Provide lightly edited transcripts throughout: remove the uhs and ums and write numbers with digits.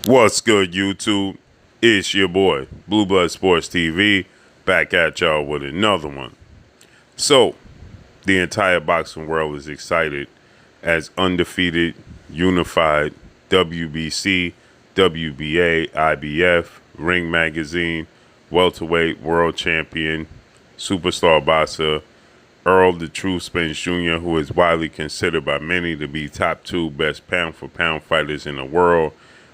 What's good, YouTube? It's your boy, Blue Blood Sports TV, back at y'all with another one. So, the entire boxing world is excited as undefeated, unified WBC, WBA, IBF, Ring Magazine, welterweight world champion, superstar boxer, Errol the True Spence Jr., who is widely considered by many to be top two best pound-for-pound fighters in the world,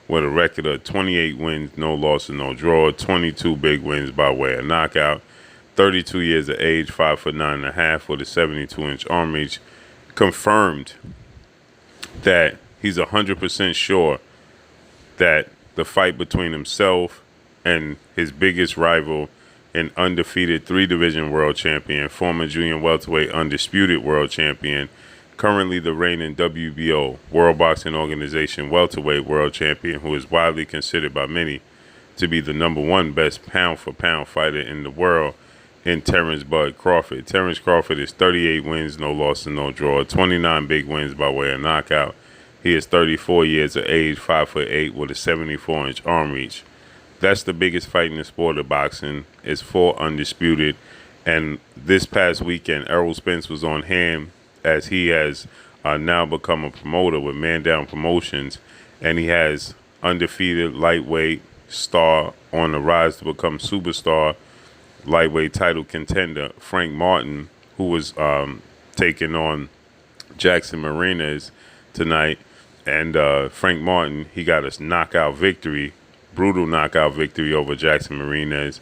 with a record of 28 wins, no loss, and no draw, 22 big wins by way of knockout, 32 years of age, 5'9.5" with a 72-inch arm reach, confirmed that he's 100% sure that the fight between himself and his biggest rival, an undefeated three-division world champion, former junior welterweight undisputed world champion, currently the reigning WBO, World Boxing Organization welterweight world champion, who is widely considered by many to be the number one best pound-for-pound fighter in the world, in Terence Bud Crawford. Terence Crawford is 38 wins, no loss, and no draw, 29 big wins by way of knockout. He is 34 years of age, 5'8", with a 74-inch arm reach. That's the biggest fight in the sport of boxing. It's for undisputed. And this past weekend, Errol Spence was on hand, as he has now become a promoter with Man Down Promotions, and he has undefeated lightweight star on the rise to become superstar lightweight title contender Frank Martin, who was taking on Jackson Marinas tonight. And Frank Martin, he got a knockout victory, brutal knockout victory over Jackson Marinas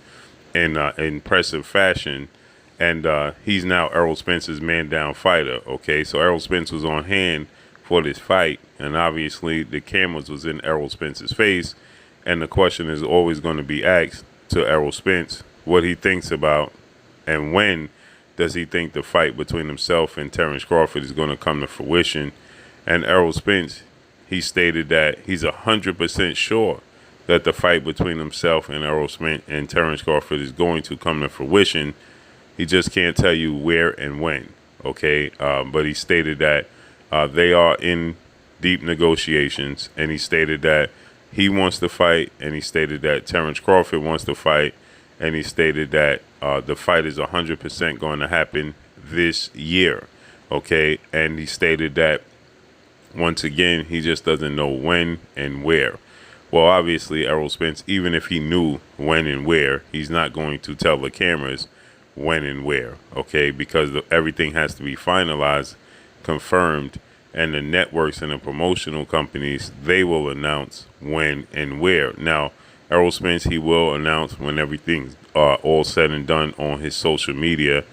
in impressive fashion. And he's now Errol Spence's man down fighter. Okay, so Errol Spence was on hand for this fight, and obviously the cameras was in Errol Spence's face, and the question is always going to be asked to Errol Spence what he thinks about and when does he think the fight between himself and Terence Crawford is going to come to fruition. And Errol Spence, he stated that he's 100% sure that the fight between himself and Errol Spence and Terence Crawford is going to come to fruition. He just can't tell you where and when, okay? But he stated that they are in deep negotiations, and he stated that he wants to fight, and he stated that Terence Crawford wants to fight, and he stated that the fight is 100% going to happen this year, okay? And he stated that, once again, he just doesn't know when and where. Well, obviously, Errol Spence, even if he knew when and where, he's not going to tell the cameras when and where, okay, because everything has to be finalized, confirmed, and the networks and the promotional companies, they will announce when and where. Now, Errol Spence, he will announce when everything's all said and done on his social media.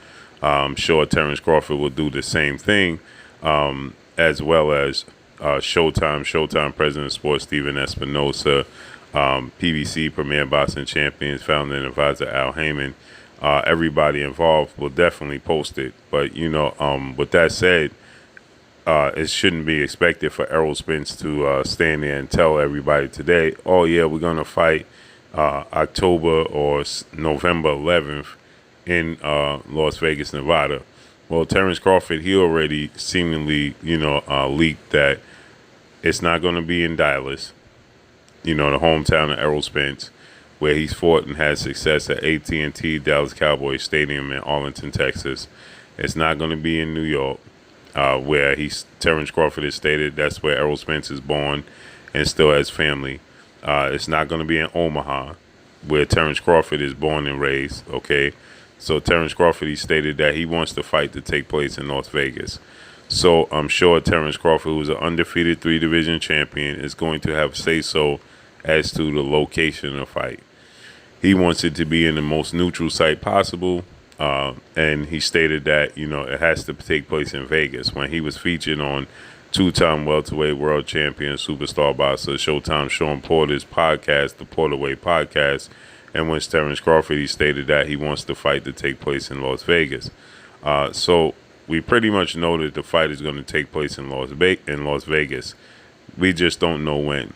I'm sure Terence Crawford will do the same thing, as well as Showtime President of Sports Steven Espinosa, PBC Premier Boxing Champions founder and advisor Al Heyman. Everybody involved will definitely post it. But, you know, with that said, it shouldn't be expected for Errol Spence to stand there and tell everybody today, oh, yeah, we're going to fight October or November 11th in Las Vegas, Nevada. Well, Terence Crawford, he already seemingly, leaked that it's not going to be in Dallas, the hometown of Errol Spence, where he's fought and had success at AT&T Dallas Cowboys Stadium in Arlington, Texas. It's not going to be in New York, where Terence Crawford has stated that's where Errol Spence is born and still has family. It's not going to be in Omaha, where Terence Crawford is born and raised, okay? So Terence Crawford, he stated that he wants the fight to take place in Las Vegas. So I'm sure Terence Crawford, who's an undefeated three-division champion, is going to have say-so as to the location of the fight. He wants it to be in the most neutral site possible, and he stated that, it has to take place in Vegas. When he was featured on two-time welterweight world champion, superstar boxer, Showtime Sean Porter's podcast, the Porterweight Podcast, and when Terence Crawford, he stated that he wants the fight to take place in Las Vegas. So we pretty much know that the fight is going to take place in Las Vegas. We just don't know when.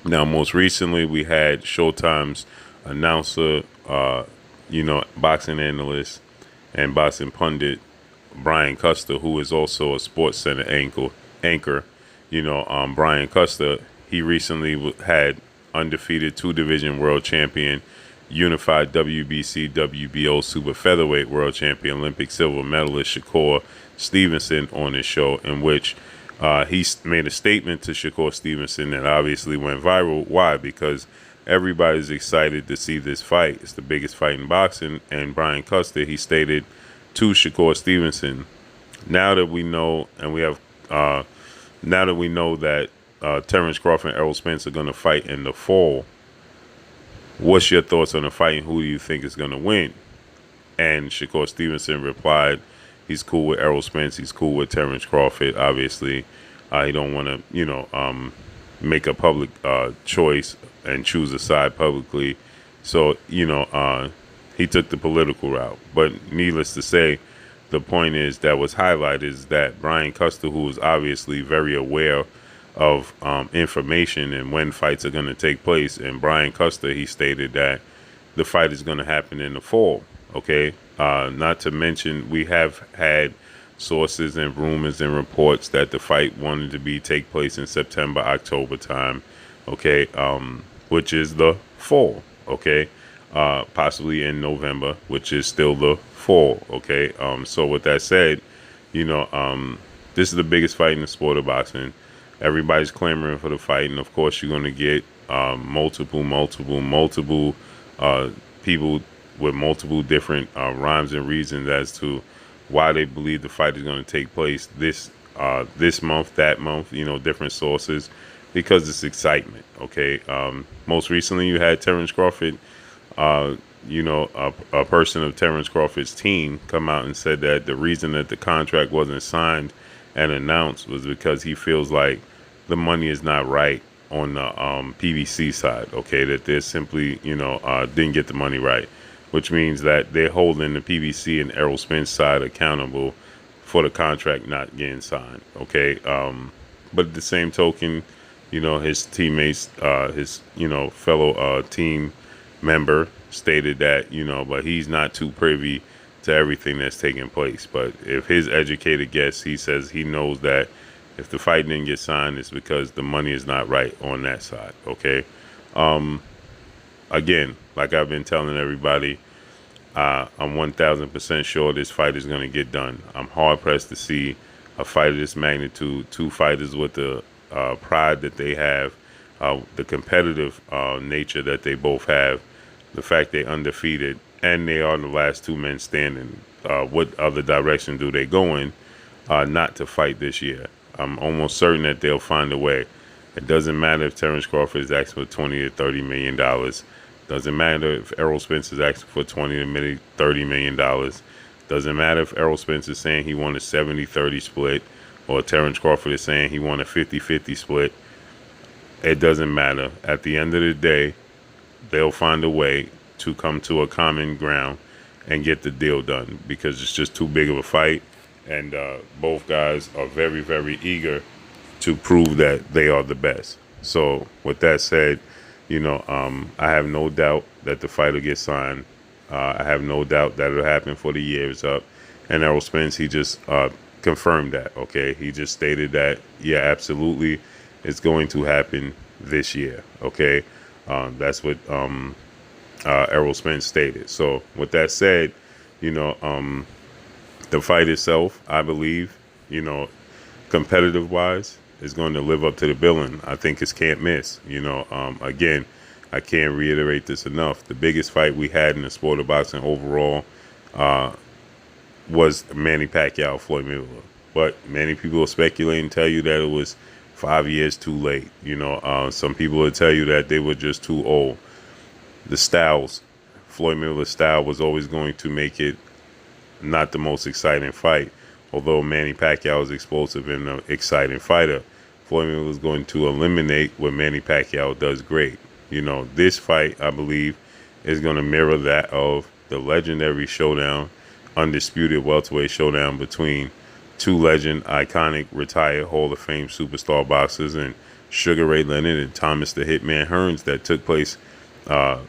Now, most recently, we had Showtime's announcer, boxing analyst and boxing pundit Brian Custer, who is also a Sports Center anchor. Brian Custer, he recently had undefeated two-division world champion, unified WBC, WBO super featherweight world champion, Olympic silver medalist Shakur Stevenson on his show, in which he made a statement to Shakur Stevenson that obviously went viral. Why? Because everybody's excited to see this fight. It's the biggest fight in boxing. And Brian Custer, he stated to Shakur Stevenson, now that we know, and we have, now that we know that Terence Crawford and Errol Spence are going to fight in the fall, what's your thoughts on the fight and who do you think is going to win? And Shakur Stevenson replied, he's cool with Errol Spence. He's cool with Terence Crawford. Obviously, he don't want to, make a public choice and choose a side publicly. So, he took the political route. But needless to say, the point is that was highlighted is that Brian Custer, who is obviously very aware of information and when fights are going to take place, and Brian Custer, he stated that the fight is going to happen in the fall. Okay, not to mention we have had sources and rumors and reports that the fight wanted to take place in September, October time. Okay, which is the fall. Okay, possibly in November, which is still the fall. Okay, so with that said, this is the biggest fight in the sport of boxing. Everybody's clamoring for the fight, and of course you're going to get multiple people with multiple different rhymes and reasons as to why they believe the fight is going to take place this month, that month, different sources, because it's excitement. Okay, most recently you had Terence Crawford, a person of Terence Crawford's team come out and said that the reason that the contract wasn't signed and announced was because he feels like the money is not right on the PBC side. Okay, that they simply didn't get the money right, which means that they're holding the PBC and Errol Spence side accountable for the contract not getting signed. Okay, but at the same token, his teammates, his fellow team member stated that but he's not too privy to everything that's taking place. But if his educated guess, he says he knows that if the fight didn't get signed, it's because the money is not right on that side. Okay. Again, like I've been telling everybody, I'm 1,000% sure this fight is going to get done. I'm hard pressed to see a fight of this magnitude, two fighters with the pride that they have, the competitive nature that they both have, the fact they're undefeated, and they are the last two men standing. What other direction do they go in not to fight this year? I'm almost certain that they'll find a way. It doesn't matter if Terence Crawford is asking for $20 to $30 million. Doesn't matter if Errol Spence is asking for $20 to $30 million. Doesn't matter if Errol Spence is saying he won a 70-30 split, or Terence Crawford is saying he won a 50-50 split. It doesn't matter. At the end of the day, they'll find a way to come to a common ground and get the deal done, because it's just too big of a fight, and both guys are very, very eager to prove that they are the best. So with that said, I have no doubt that the fight will get signed. I have no doubt that it'll happen before the year is up. And Errol Spence, he just confirmed that. Okay, he just stated that, yeah, absolutely, it's going to happen this year. Okay, that's what Errol Spence stated. So with that said, the fight itself, I believe, competitive wise, is going to live up to the billing. I think it's can't miss. Again, I can't reiterate this enough. The biggest fight we had in the sport of boxing overall was Manny Pacquiao, Floyd Mayweather. But many people will speculate and tell you that it was 5 years too late. Some people will tell you that they were just too old. The styles, Floyd Mayweather's style was always going to make it not the most exciting fight. Although Manny Pacquiao is explosive and an exciting fighter, Floyd Mayweather was going to eliminate what Manny Pacquiao does great. This fight, I believe, is going to mirror that of the legendary showdown, undisputed welterweight showdown between two legend, iconic, retired Hall of Fame superstar boxers, and Sugar Ray Leonard and Thomas the Hitman Hearns, that took place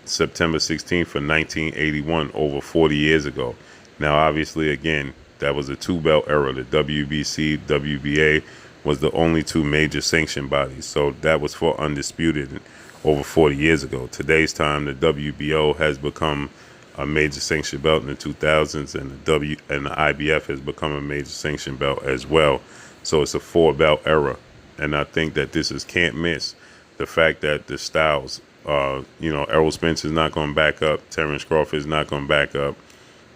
September 16th of 1981, over 40 years ago. Now, obviously, again, that was a two-belt era. The WBC, WBA was the only two major sanctioned bodies. So that was for Undisputed over 40 years ago. Today's time, the WBO has become a major sanctioned belt in the 2000s, and the IBF has become a major sanctioned belt as well. So it's a 4-belt era, and I think that this is can't miss. The fact that the styles, Errol Spence is not going to back up, Terence Crawford is not going to back up.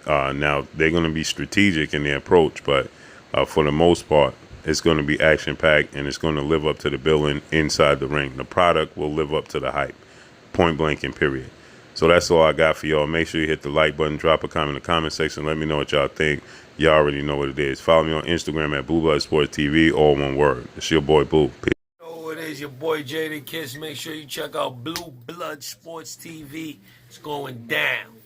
Now they're going to be strategic in their approach, but for the most part, it's going to be action-packed, and it's going to live up to the billing inside the ring. The product will live up to the hype, point blank and period. So that's all I got for y'all. Make sure you hit the like button, drop a comment in the comment section. Let me know what y'all think. Y'all already know what it is. Follow me on Instagram at Blue Blood Sports TV, all one word. It's your boy, Boo. Peace. Oh, it is your boy, Jada Kiss. Make sure you check out Blue Blood Sports TV. It's going down.